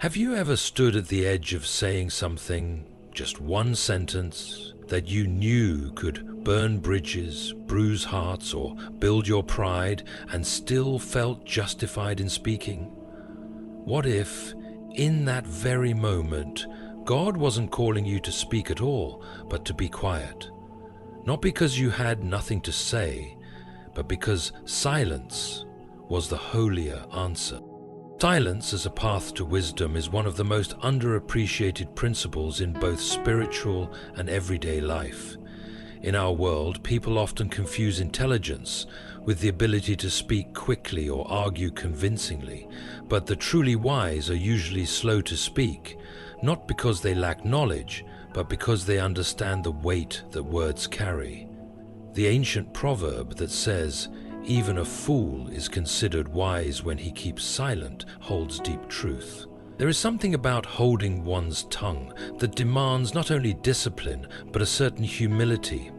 Have you ever stood at the edge of saying something, just one sentence, that you knew could burn bridges, bruise hearts, or build your pride, and still felt justified in speaking? What if, in that very moment, God wasn't calling you to speak at all, but to be quiet? Not because you had nothing to say, but because silence was the holier answer. Silence as a path to wisdom is one of the most underappreciated principles in both spiritual and everyday life. In our world, people often confuse intelligence with the ability to speak quickly or argue convincingly, but the truly wise are usually slow to speak, not because they lack knowledge, but because they understand the weight that words carry. The ancient proverb that says, "Even a fool is considered wise when he keeps silent," holds deep truth. There is something about holding one's tongue that demands not only discipline, but a certain humility.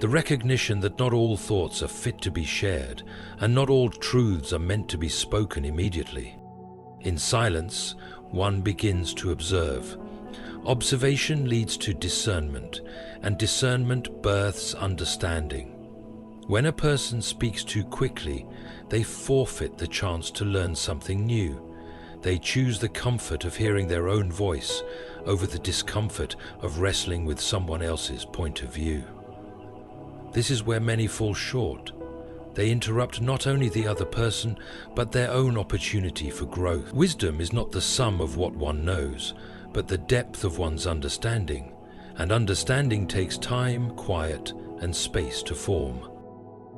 The recognition that not all thoughts are fit to be shared, and not all truths are meant to be spoken immediately. In silence, one begins to observe. Observation leads to discernment, and discernment births understanding. When a person speaks too quickly, they forfeit the chance to learn something new. They choose the comfort of hearing their own voice over the discomfort of wrestling with someone else's point of view. This is where many fall short. They interrupt not only the other person, but their own opportunity for growth. Wisdom is not the sum of what one knows, but the depth of one's understanding. And understanding takes time, quiet, and space to form.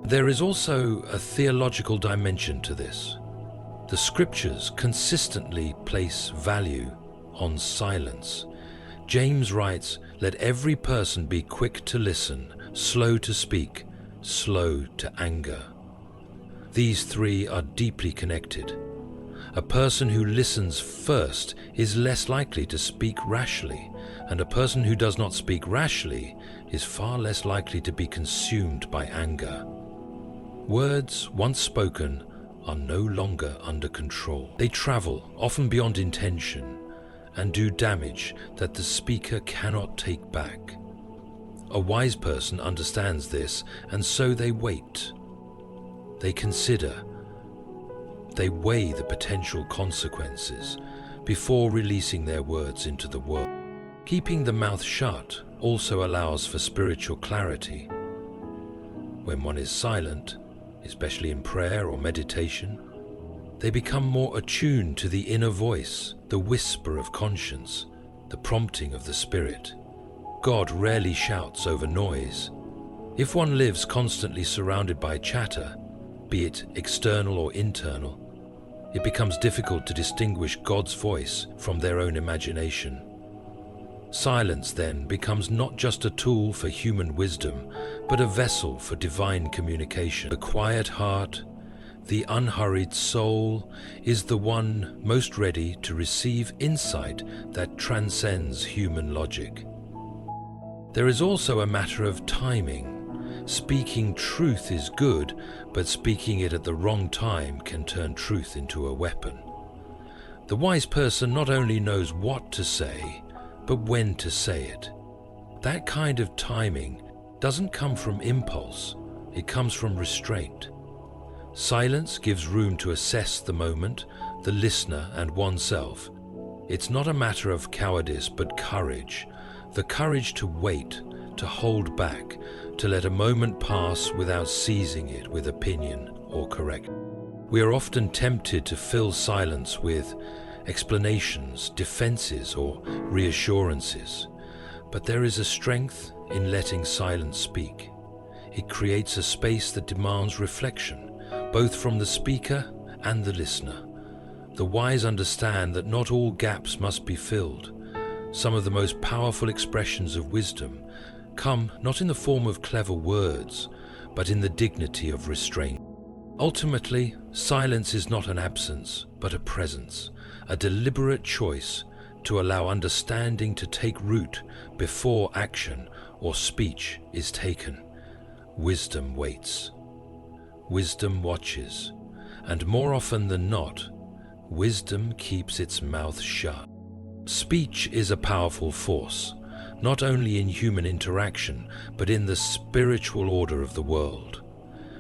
There is also a theological dimension to this. The scriptures consistently place value on silence. James writes, "Let every person be quick to listen, slow to speak, slow to anger." These three are deeply connected. A person who listens first is less likely to speak rashly, and a person who does not speak rashly is far less likely to be consumed by anger. Words, once spoken, are no longer under control. They travel, often beyond intention, and do damage that the speaker cannot take back. A wise person understands this, and so they wait. They consider. They weigh the potential consequences before releasing their words into the world. Keeping the mouth shut also allows for spiritual clarity. When one is silent, especially in prayer or meditation, they become more attuned to the inner voice, the whisper of conscience, the prompting of the spirit. God rarely shouts over noise. If one lives constantly surrounded by chatter, be it external or internal, it becomes difficult to distinguish God's voice from their own imagination. Silence then becomes not just a tool for human wisdom, but a vessel for divine communication. The quiet heart, the unhurried soul, is the one most ready to receive insight that transcends human logic. There is also a matter of timing. Speaking truth is good, but speaking it at the wrong time can turn truth into a weapon. The wise person not only knows what to say, but when to say it. That kind of timing doesn't come from impulse, it comes from restraint. Silence gives room to assess the moment, the listener, and oneself. It's not a matter of cowardice, but courage. The courage to wait, to hold back, to let a moment pass without seizing it with opinion or correction. We are often tempted to fill silence with explanations, defenses, or reassurances. But there is a strength in letting silence speak. It creates a space that demands reflection, both from the speaker and the listener. The wise understand that not all gaps must be filled. Some of the most powerful expressions of wisdom come not in the form of clever words, but in the dignity of restraint. Ultimately, silence is not an absence, but a presence, a deliberate choice to allow understanding to take root before action or speech is taken. Wisdom waits. Wisdom watches. And more often than not, wisdom keeps its mouth shut. Speech is a powerful force, not only in human interaction, but in the spiritual order of the world.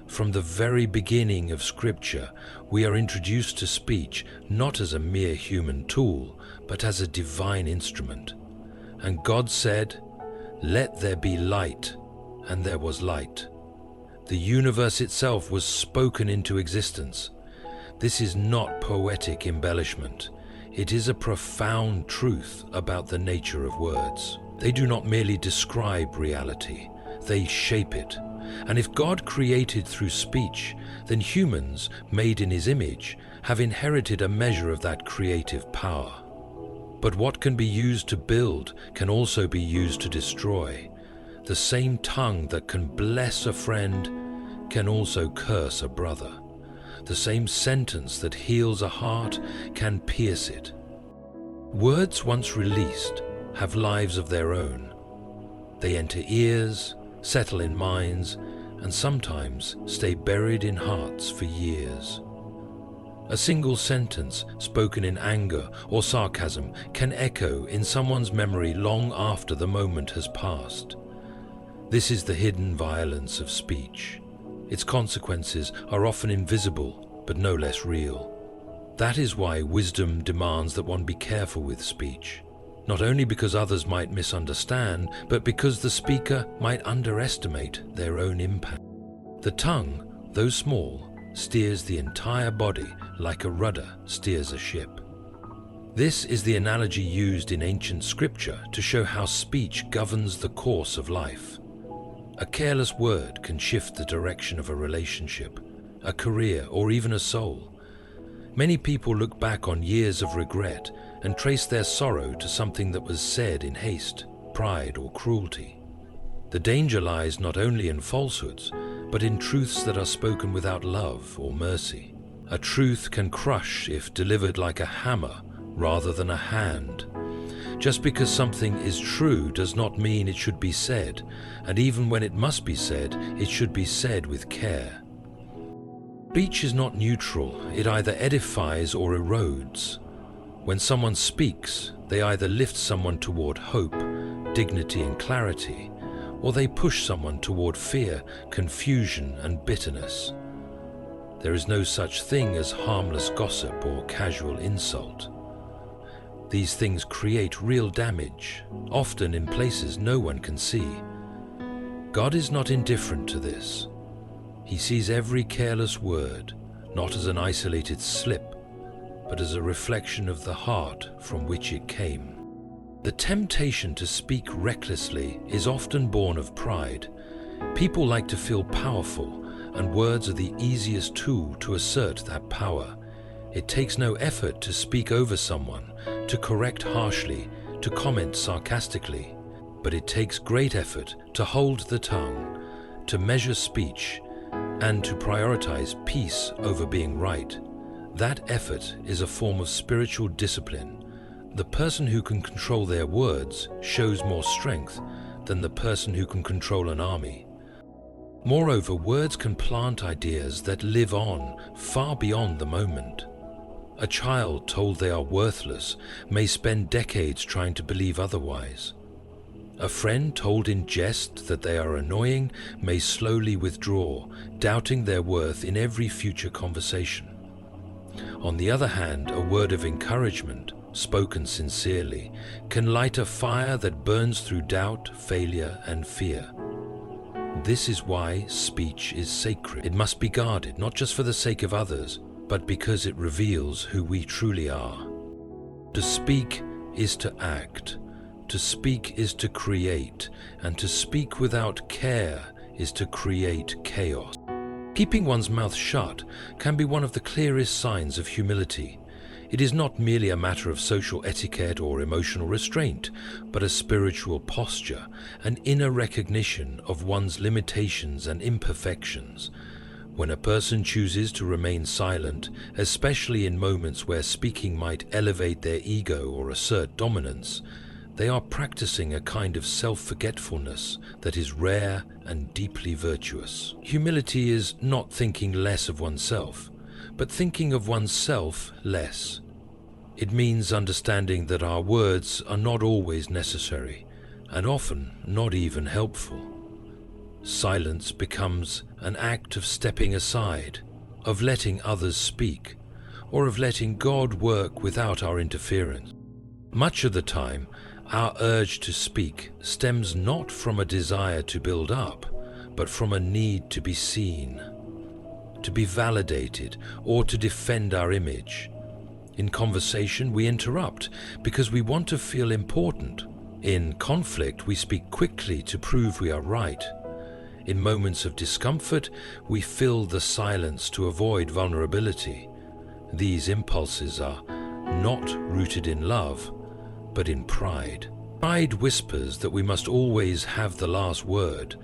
From the very beginning of Scripture, we are introduced to speech not as a mere human tool, but as a divine instrument. And God said, "Let there be light," and there was light. The universe itself was spoken into existence. This is not poetic embellishment. It is a profound truth about the nature of words. They do not merely describe reality, they shape it. And if God created through speech, then humans, made in His image, have inherited a measure of that creative power. But what can be used to build can also be used to destroy. The same tongue that can bless a friend can also curse a brother. The same sentence that heals a heart can pierce it. Words once released have lives of their own. They enter ears, settle in minds, and sometimes stay buried in hearts for years. A single sentence spoken in anger or sarcasm can echo in someone's memory long after the moment has passed. This is the hidden violence of speech. Its consequences are often invisible, but no less real. That is why wisdom demands that one be careful with speech. Not only because others might misunderstand, but because the speaker might underestimate their own impact. The tongue, though small, steers the entire body like a rudder steers a ship. This is the analogy used in ancient scripture to show how speech governs the course of life. A careless word can shift the direction of a relationship, a career, or even a soul. Many people look back on years of regret and trace their sorrow to something that was said in haste, pride, or cruelty. The danger lies not only in falsehoods, but in truths that are spoken without love or mercy. A truth can crush if delivered like a hammer rather than a hand. Just because something is true does not mean it should be said, and even when it must be said, it should be said with care. Speech is not neutral. It either edifies or erodes. When someone speaks, they either lift someone toward hope, dignity, and clarity, or they push someone toward fear, confusion, and bitterness. There is no such thing as harmless gossip or casual insult. These things create real damage, often in places no one can see. God is not indifferent to this. He sees every careless word, not as an isolated slip, but as a reflection of the heart from which it came. The temptation to speak recklessly is often born of pride. People like to feel powerful, and words are the easiest tool to assert that power. It takes no effort to speak over someone, to correct harshly, to comment sarcastically, but it takes great effort to hold the tongue, to measure speech, and to prioritize peace over being right. That effort is a form of spiritual discipline. The person who can control their words shows more strength than the person who can control an army. Moreover, words can plant ideas that live on far beyond the moment. A child told they are worthless may spend decades trying to believe otherwise. A friend told in jest that they are annoying may slowly withdraw, doubting their worth in every future conversation. On the other hand, a word of encouragement, spoken sincerely, can light a fire that burns through doubt, failure, and fear. This is why speech is sacred. It must be guarded, not just for the sake of others, but because it reveals who we truly are. To speak is to act. To speak is to create, and to speak without care is to create chaos. Keeping one's mouth shut can be one of the clearest signs of humility. It is not merely a matter of social etiquette or emotional restraint, but a spiritual posture, an inner recognition of one's limitations and imperfections. When a person chooses to remain silent, especially in moments where speaking might elevate their ego or assert dominance, they are practicing a kind of self-forgetfulness that is rare and deeply virtuous. Humility is not thinking less of oneself, but thinking of oneself less. It means understanding that our words are not always necessary, and often not even helpful. Silence becomes an act of stepping aside, of letting others speak, or of letting God work without our interference. Much of the time, our urge to speak stems not from a desire to build up, but from a need to be seen, to be validated, or to defend our image. In conversation, we interrupt because we want to feel important. In conflict, we speak quickly to prove we are right. In moments of discomfort, we fill the silence to avoid vulnerability. These impulses are not rooted in love, but in pride. Pride whispers that we must always have the last word,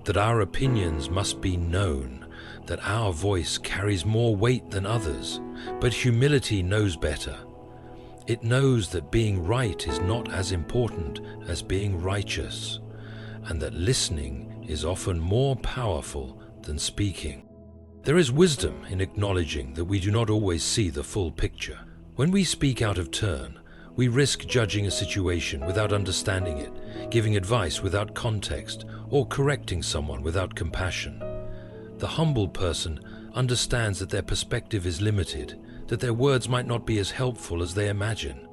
that our opinions must be known, that our voice carries more weight than others. But humility knows better. It knows that being right is not as important as being righteous, and that listening is often more powerful than speaking. There is wisdom in acknowledging that we do not always see the full picture. When we speak out of turn, we risk judging a situation without understanding it, giving advice without context, or correcting someone without compassion. The humble person understands that their perspective is limited, that their words might not be as helpful as they imagine.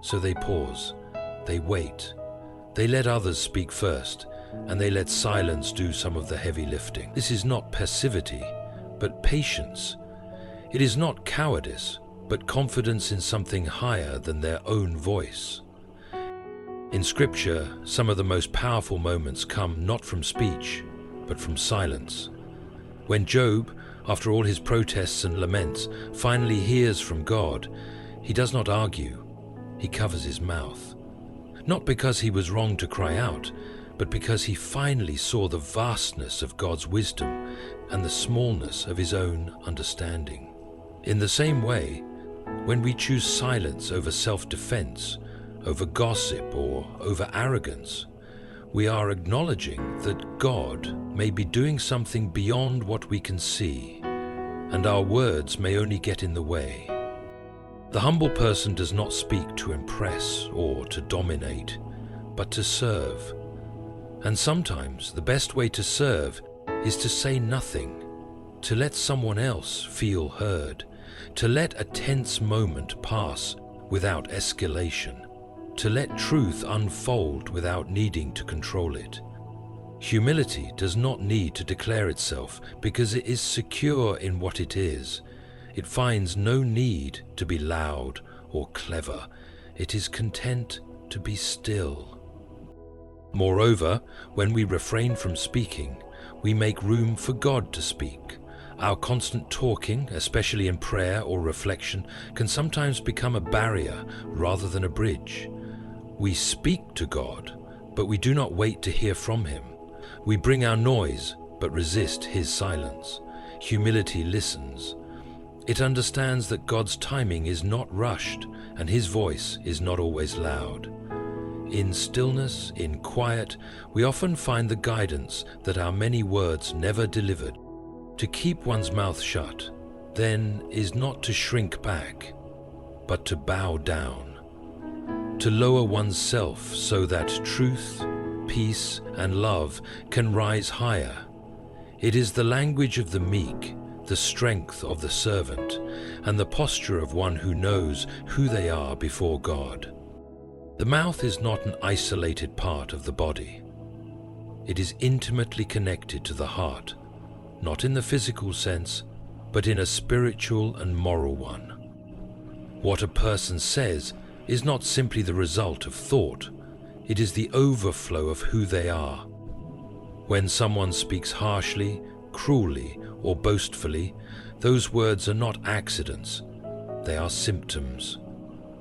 So they pause, they wait, they let others speak first, and they let silence do some of the heavy lifting. This is not passivity, but patience. It is not cowardice, but confidence in something higher than their own voice. In Scripture, some of the most powerful moments come not from speech, but from silence. When Job, after all his protests and laments, finally hears from God, he does not argue, he covers his mouth. Not because he was wrong to cry out, but because he finally saw the vastness of God's wisdom and the smallness of his own understanding. In the same way, when we choose silence over self-defense, over gossip, or over arrogance, we are acknowledging that God may be doing something beyond what we can see, and our words may only get in the way. The humble person does not speak to impress or to dominate, but to serve. And sometimes the best way to serve is to say nothing, to let someone else feel heard, to let a tense moment pass without escalation, to let truth unfold without needing to control it. Humility does not need to declare itself because it is secure in what it is. It finds no need to be loud or clever. It is content to be still. Moreover, when we refrain from speaking, we make room for God to speak. Our constant talking, especially in prayer or reflection, can sometimes become a barrier rather than a bridge. We speak to God, but we do not wait to hear from Him. We bring our noise, but resist His silence. Humility listens. It understands that God's timing is not rushed, and His voice is not always loud. In stillness, in quiet, we often find the guidance that our many words never delivered. To keep one's mouth shut, then, is not to shrink back, but to bow down. To lower oneself so that truth, peace, and love can rise higher. It is the language of the meek, the strength of the servant, and the posture of one who knows who they are before God. The mouth is not an isolated part of the body. It is intimately connected to the heart, not in the physical sense, but in a spiritual and moral one. What a person says is not simply the result of thought, it is the overflow of who they are. When someone speaks harshly, cruelly, or boastfully, those words are not accidents, they are symptoms.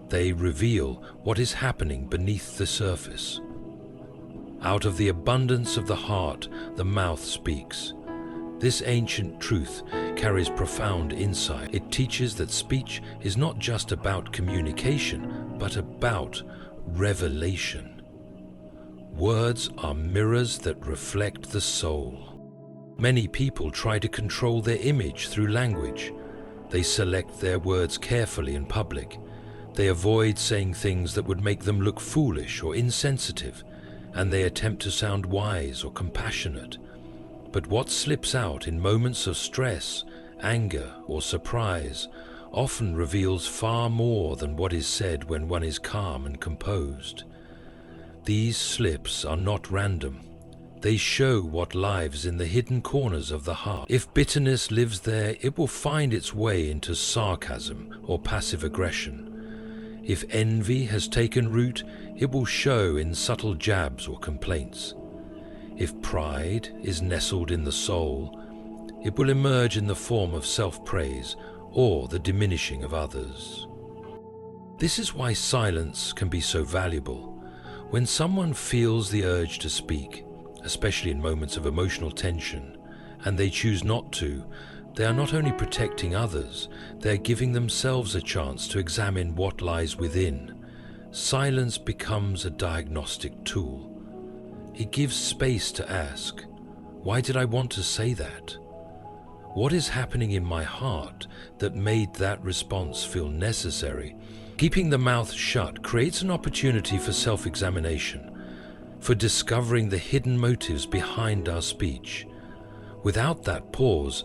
They reveal what is happening beneath the surface. Out of the abundance of the heart, the mouth speaks. This ancient truth carries profound insight. It teaches that speech is not just about communication, but about revelation. Words are mirrors that reflect the soul. Many people try to control their image through language. They select their words carefully in public. They avoid saying things that would make them look foolish or insensitive, and they attempt to sound wise or compassionate. But what slips out in moments of stress, anger, or surprise often reveals far more than what is said when one is calm and composed. These slips are not random. They show what lives in the hidden corners of the heart. If bitterness lives there, it will find its way into sarcasm or passive aggression. If envy has taken root, it will show in subtle jabs or complaints. If pride is nestled in the soul, it will emerge in the form of self-praise or the diminishing of others. This is why silence can be so valuable. When someone feels the urge to speak, especially in moments of emotional tension, and they choose not to, they are not only protecting others, they are giving themselves a chance to examine what lies within. Silence becomes a diagnostic tool. It gives space to ask, why did I want to say that? What is happening in my heart that made that response feel necessary? Keeping the mouth shut creates an opportunity for self-examination, for discovering the hidden motives behind our speech. Without that pause,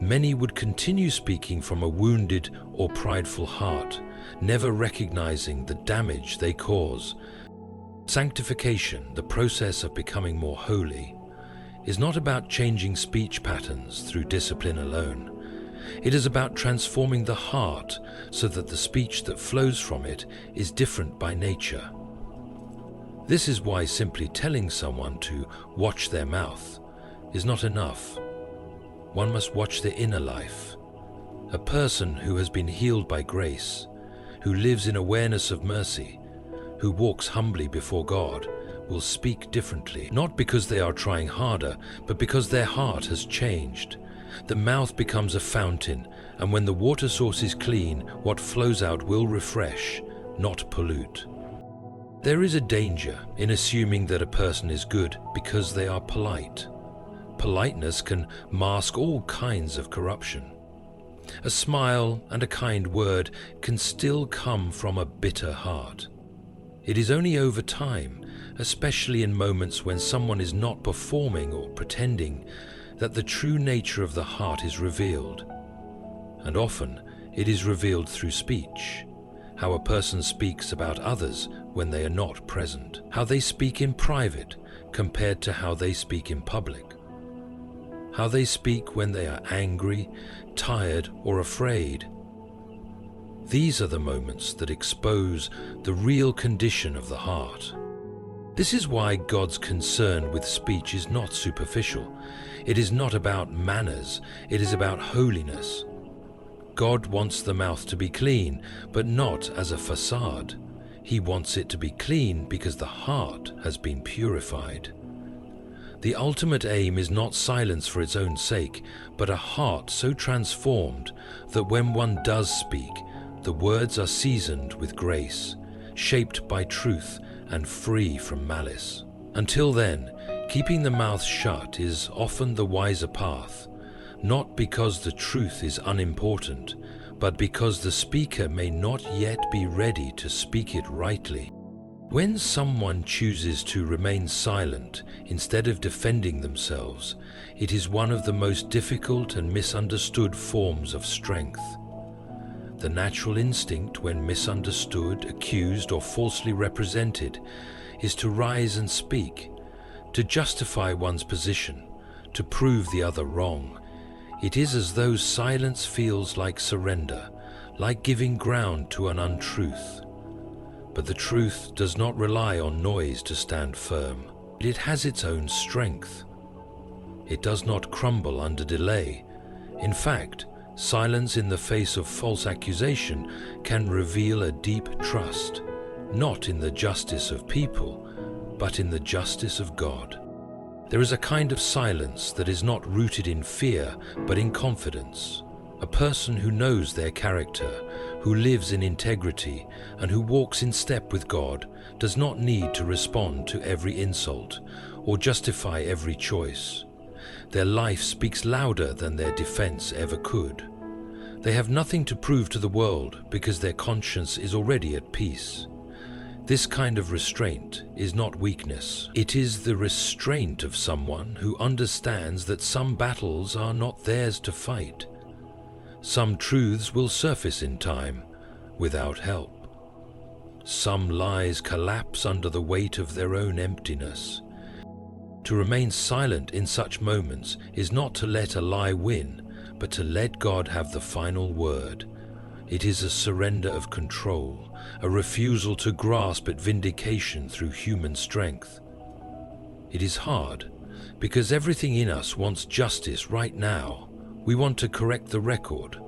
many would continue speaking from a wounded or prideful heart, never recognizing the damage they cause. Sanctification, the process of becoming more holy, is not about changing speech patterns through discipline alone. It is about transforming the heart so that the speech that flows from it is different by nature. This is why simply telling someone to watch their mouth is not enough. One must watch their inner life. A person who has been healed by grace, who lives in awareness of mercy, who walks humbly before God, will speak differently, not because they are trying harder, but because their heart has changed. The mouth becomes a fountain, and when the water source is clean, what flows out will refresh, not pollute. There is a danger in assuming that a person is good because they are polite. Politeness can mask all kinds of corruption. A smile and a kind word can still come from a bitter heart. It is only over time, especially in moments when someone is not performing or pretending, that the true nature of the heart is revealed. And often it is revealed through speech. How a person speaks about others when they are not present. How they speak in private compared to how they speak in public. How they speak when they are angry, tired, or afraid. These are the moments that expose the real condition of the heart. This is why God's concern with speech is not superficial. It is not about manners, it is about holiness. God wants the mouth to be clean, but not as a facade. He wants it to be clean because the heart has been purified. The ultimate aim is not silence for its own sake, but a heart so transformed that when one does speak, the words are seasoned with grace, shaped by truth and free from malice. Until then, keeping the mouth shut is often the wiser path, not because the truth is unimportant, but because the speaker may not yet be ready to speak it rightly. When someone chooses to remain silent instead of defending themselves, it is one of the most difficult and misunderstood forms of strength. The natural instinct when misunderstood, accused, or falsely represented is to rise and speak, to justify one's position, to prove the other wrong. It is as though silence feels like surrender, like giving ground to an untruth. But the truth does not rely on noise to stand firm. It has its own strength. It does not crumble under delay. In fact, silence in the face of false accusation can reveal a deep trust, not in the justice of people, but in the justice of God. There is a kind of silence that is not rooted in fear, but in confidence. A person who knows their character, who lives in integrity, and who walks in step with God, does not need to respond to every insult or justify every choice. Their life speaks louder than their defense ever could. They have nothing to prove to the world because their conscience is already at peace. This kind of restraint is not weakness. It is the restraint of someone who understands that some battles are not theirs to fight. Some truths will surface in time without help. Some lies collapse under the weight of their own emptiness. To remain silent in such moments is not to let a lie win, but to let God have the final word. It is a surrender of control, a refusal to grasp at vindication through human strength. It is hard, because everything in us wants justice right now. We want to correct the record,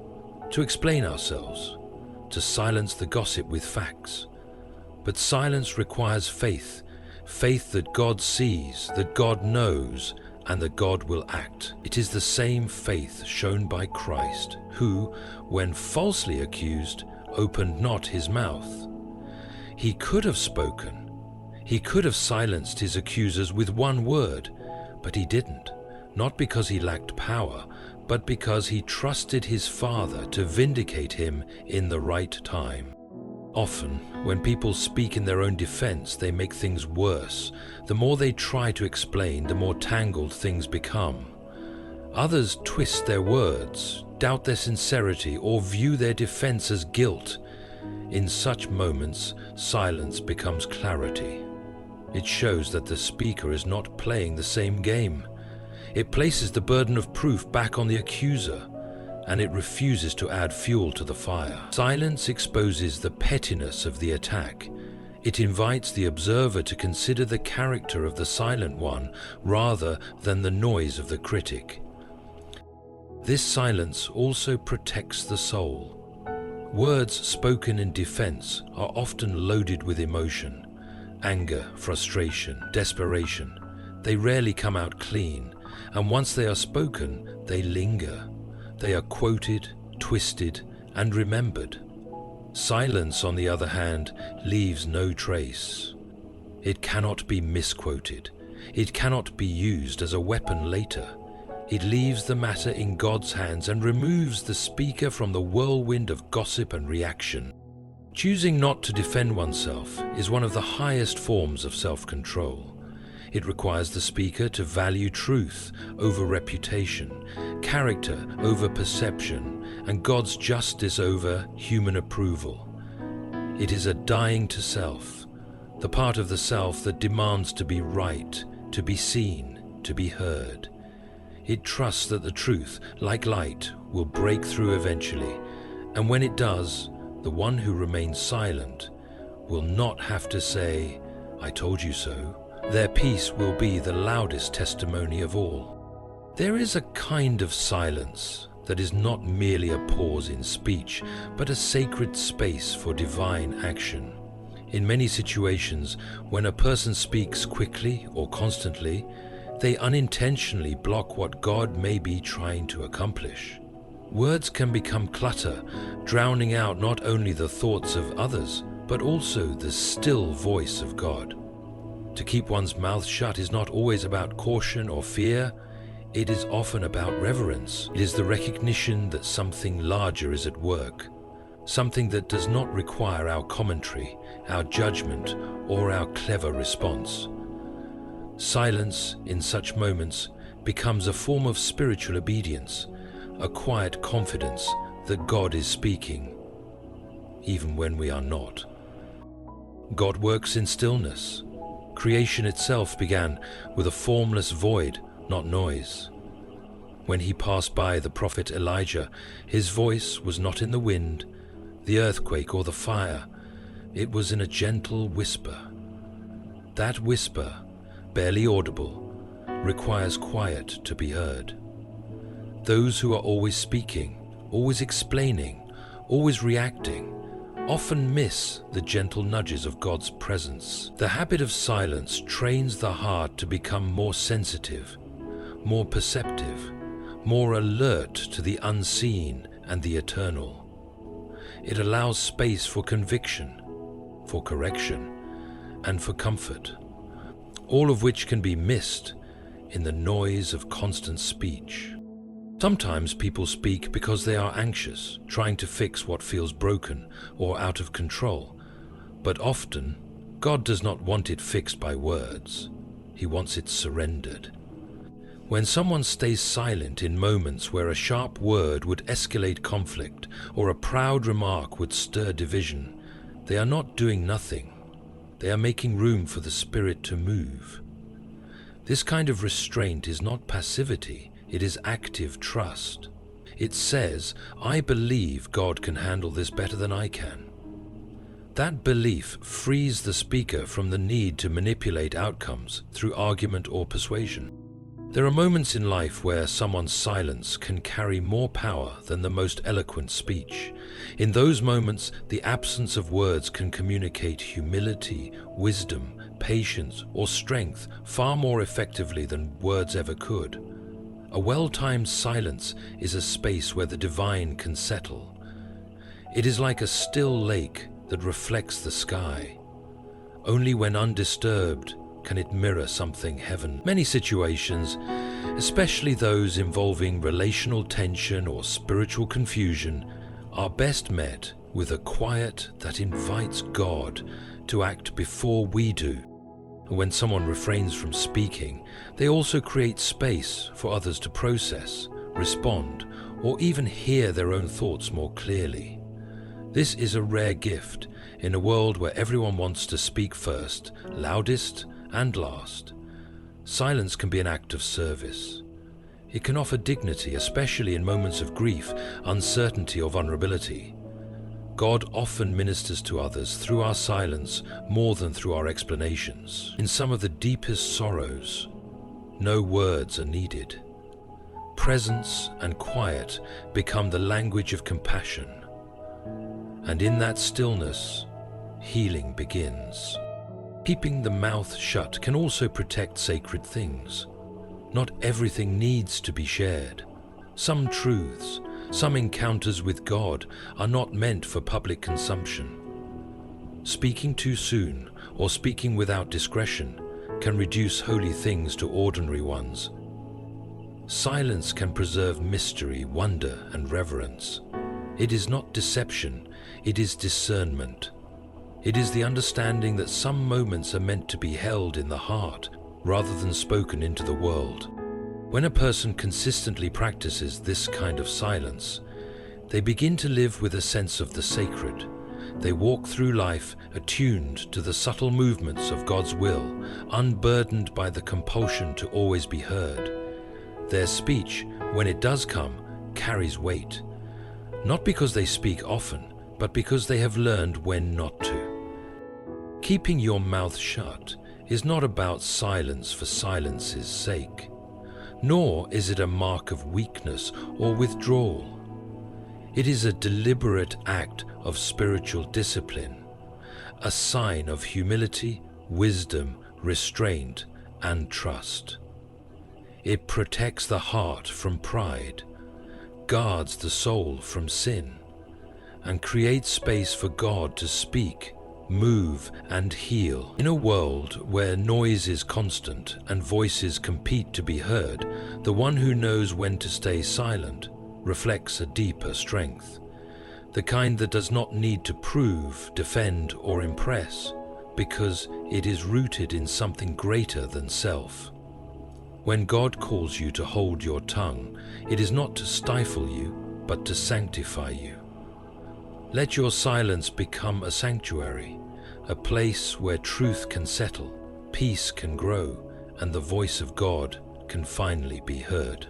to explain ourselves, to silence the gossip with facts. But silence requires faith, faith that God sees, that God knows, and that God will act. It is the same faith shown by Christ, who, when falsely accused, opened not his mouth. He could have spoken. He could have silenced his accusers with one word, but he didn't, not because he lacked power, but because he trusted his Father to vindicate him in the right time. Often, when people speak in their own defense, they make things worse. The more they try to explain, the more tangled things become. Others twist their words, doubt their sincerity, or view their defense as guilt. In such moments, silence becomes clarity. It shows that the speaker is not playing the same game. It places the burden of proof back on the accuser, and it refuses to add fuel to the fire. Silence exposes the pettiness of the attack. It invites the observer to consider the character of the silent one rather than the noise of the critic. This silence also protects the soul. Words spoken in defense are often loaded with emotion, anger, frustration, desperation. They rarely come out clean, and once they are spoken, they linger. They are quoted, twisted, and remembered. Silence, on the other hand, leaves no trace. It cannot be misquoted. It cannot be used as a weapon later. It leaves the matter in God's hands and removes the speaker from the whirlwind of gossip and reaction. Choosing not to defend oneself is one of the highest forms of self-control. It requires the speaker to value truth over reputation, character over perception, and God's justice over human approval. It is a dying to self, the part of the self that demands to be right, to be seen, to be heard. It trusts that the truth, like light, will break through eventually, and when it does, the one who remains silent will not have to say, "I told you so." Their peace will be the loudest testimony of all. There is a kind of silence that is not merely a pause in speech, but a sacred space for divine action. In many situations, when a person speaks quickly or constantly, they unintentionally block what God may be trying to accomplish. Words can become clutter, drowning out not only the thoughts of others, but also the still voice of God. To keep one's mouth shut is not always about caution or fear. It is often about reverence. It is the recognition that something larger is at work, something that does not require our commentary, our judgment, or our clever response. Silence in such moments becomes a form of spiritual obedience, a quiet confidence that God is speaking, even when we are not. God works in stillness. Creation itself began with a formless void, not noise. When he passed by the prophet Elijah, his voice was not in the wind, the earthquake, or the fire. It was in a gentle whisper. That whisper, barely audible, requires quiet to be heard. Those who are always speaking, always explaining, always reacting, often miss the gentle nudges of God's presence. The habit of silence trains the heart to become more sensitive, more perceptive, more alert to the unseen and the eternal. It allows space for conviction, for correction, and for comfort, all of which can be missed in the noise of constant speech. Sometimes people speak because they are anxious, trying to fix what feels broken or out of control. But often, God does not want it fixed by words. He wants it surrendered. When someone stays silent in moments where a sharp word would escalate conflict or a proud remark would stir division, they are not doing nothing. They are making room for the Spirit to move. This kind of restraint is not passivity, it is active trust. It says, I believe God can handle this better than I can. That belief frees the speaker from the need to manipulate outcomes through argument or persuasion. There are moments in life where someone's silence can carry more power than the most eloquent speech. In those moments, the absence of words can communicate humility, wisdom, patience, or strength far more effectively than words ever could. A well-timed silence is a space where the divine can settle. It is like a still lake that reflects the sky. Only when undisturbed can it mirror something heaven. Many situations, especially those involving relational tension or spiritual confusion, are best met with a quiet that invites God to act before we do. When someone refrains from speaking, they also create space for others to process, respond, or even hear their own thoughts more clearly. This is a rare gift in a world where everyone wants to speak first, loudest, and last. Silence can be an act of service. It can offer dignity, especially in moments of grief, uncertainty, or vulnerability. God often ministers to others through our silence more than through our explanations. In some of the deepest sorrows, no words are needed. Presence and quiet become the language of compassion. And in that stillness, healing begins. Keeping the mouth shut can also protect sacred things. Not everything needs to be shared. Some truths, some encounters with God are not meant for public consumption. Speaking too soon or speaking without discretion can reduce holy things to ordinary ones. Silence can preserve mystery, wonder, and reverence. It is not deception, it is discernment. It is the understanding that some moments are meant to be held in the heart rather than spoken into the world. When a person consistently practices this kind of silence, they begin to live with a sense of the sacred. They walk through life attuned to the subtle movements of God's will, unburdened by the compulsion to always be heard. Their speech, when it does come, carries weight, not because they speak often, but because they have learned when not to. Keeping your mouth shut is not about silence for silence's sake, nor is it a mark of weakness or withdrawal. It is a deliberate act of spiritual discipline, a sign of humility, wisdom, restraint, and trust. It protects the heart from pride, guards the soul from sin, and creates space for God to speak, move, and heal. In a world where noise is constant and voices compete to be heard, the one who knows when to stay silent reflects a deeper strength, the kind that does not need to prove, defend, or impress, because it is rooted in something greater than self. When God calls you to hold your tongue, it is not to stifle you, but to sanctify you. Let your silence become a sanctuary, a place where truth can settle, peace can grow, and the voice of God can finally be heard.